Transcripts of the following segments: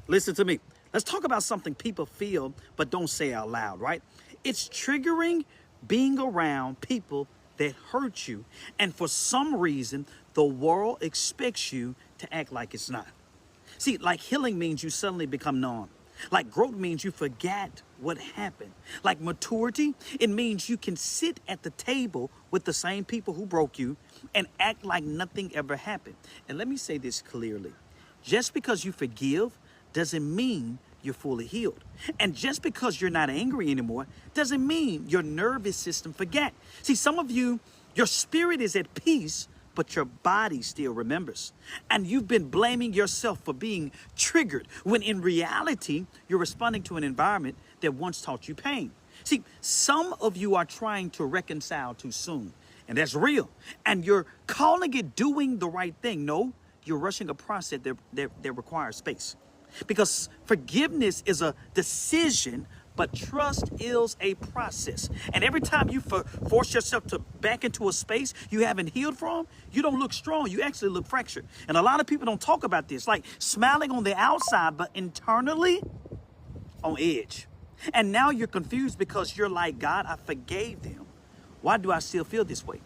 Listen to me. Let's talk about something people feel but don't say out loud, right? It's triggering being around people that hurt you. And for some reason, the world expects you to act like it's not. See, like healing means you suddenly become numb. Like growth means you forget what happened. Like maturity, it means you can sit at the table with the same people who broke you and act like nothing ever happened. And let me say this clearly. Just because you forgive doesn't mean you're fully healed. And just because you're not angry anymore doesn't mean your nervous system forget. See, some of you, your spirit is at peace, but your body still remembers. And you've been blaming yourself for being triggered when in reality, you're responding to an environment that once taught you pain. See, some of you are trying to reconcile too soon, and that's real. And you're calling it doing the right thing. No, you're rushing a process that requires space. Because forgiveness is a decision, but trust is a process. And every time you force yourself to back into a space you haven't healed from, you don't look strong. You actually look fractured. And a lot of people don't talk about this, like smiling on the outside, but internally on edge. And now you're confused because you're like, God, I forgave them. Why do I still feel this way?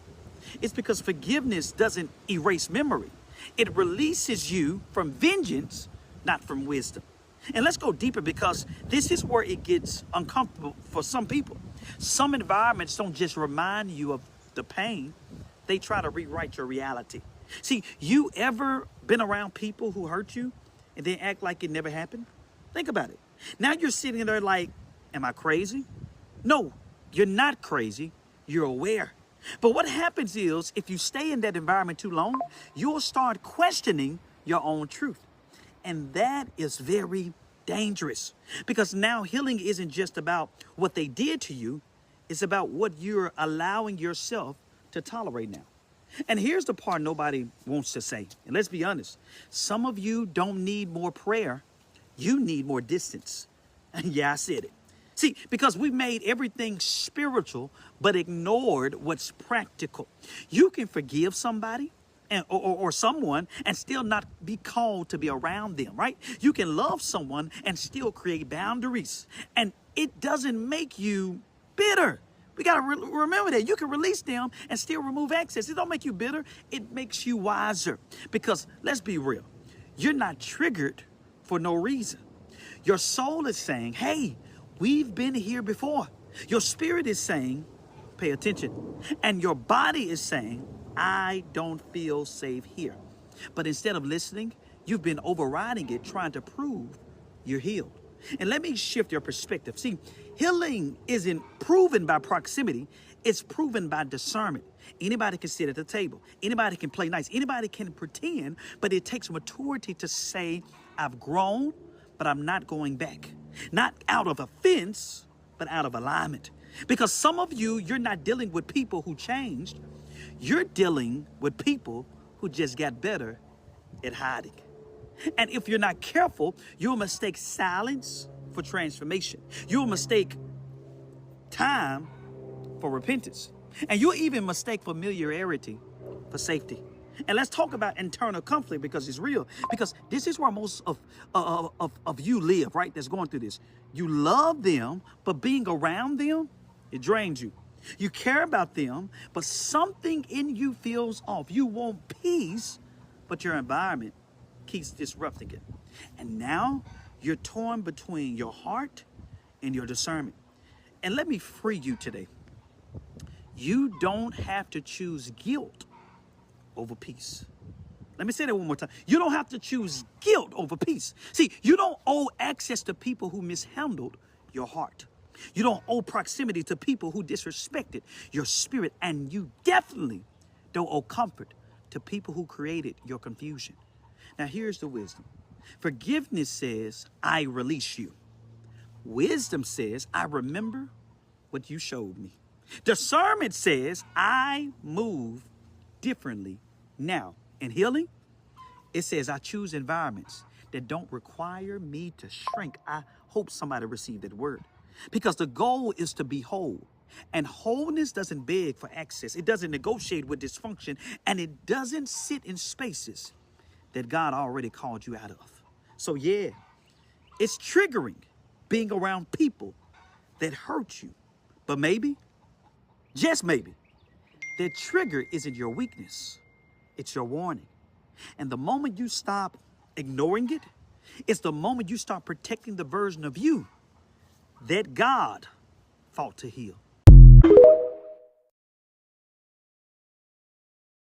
It's because forgiveness doesn't erase memory. It releases you from vengeance, not from wisdom. And let's go deeper because this is where it gets uncomfortable for some people. Some environments don't just remind you of the pain, they try to rewrite your reality. See, you ever been around people who hurt you and they act like it never happened? Think about it. Now you're sitting there like, am I crazy? No, you're not crazy. You're aware. But what happens is if you stay in that environment too long, you'll start questioning your own truth. And that is very dangerous because now healing isn't just about what they did to you. It's about what you're allowing yourself to tolerate now. And here's the part nobody wants to say. And let's be honest. Some of you don't need more prayer. You need more distance. And yeah, I said it. See, because we made everything spiritual, but ignored what's practical. You can forgive somebody or someone and still not be called to be around them, right? You can love someone and still create boundaries. And it doesn't make you bitter. We got to remember that. You can release them and still remove access. It don't make you bitter. It makes you wiser. Because let's be real. You're not triggered for no reason. Your soul is saying, hey, we've been here before. Your spirit is saying, pay attention. And your body is saying, I don't feel safe here. But instead of listening, you've been overriding it, trying to prove you're healed. And let me shift your perspective. See, healing isn't proven by proximity. It's proven by discernment. Anybody can sit at the table. Anybody can play nice. Anybody can pretend, but it takes maturity to say, I've grown, but I'm not going back. Not out of offense, but out of alignment. Because some of you, you're not dealing with people who changed. You're dealing with people who just got better at hiding. And if you're not careful, you'll mistake silence for transformation. You'll mistake time for repentance. And you'll even mistake familiarity for safety. And let's talk about internal conflict because it's real. Because this is where most of you live, right? That's going through this. You love them, but being around them, it drains you. You care about them, but something in you feels off. You want peace, but your environment keeps disrupting it. And now you're torn between your heart and your discernment. And let me free you today. You don't have to choose guilt over peace. Let me say that one more time. You don't have to choose guilt over peace. See, you don't owe access to people who mishandled your heart. You don't owe proximity to people who disrespected your spirit. And you definitely don't owe comfort to people who created your confusion. Now, here's the wisdom. Forgiveness says, I release you. Wisdom says, I remember what you showed me. Discernment says, I move differently now. And healing, it says, I choose environments that don't require me to shrink. I hope somebody received that word. Because the goal is to be whole. And wholeness doesn't beg for access. It doesn't negotiate with dysfunction. And it doesn't sit in spaces that God already called you out of. So yeah, It's triggering being around people that hurt you. But maybe, just maybe, their trigger isn't your weakness. It's your warning. And the moment you stop ignoring it, it's the moment you start protecting the version of you that God fought to heal.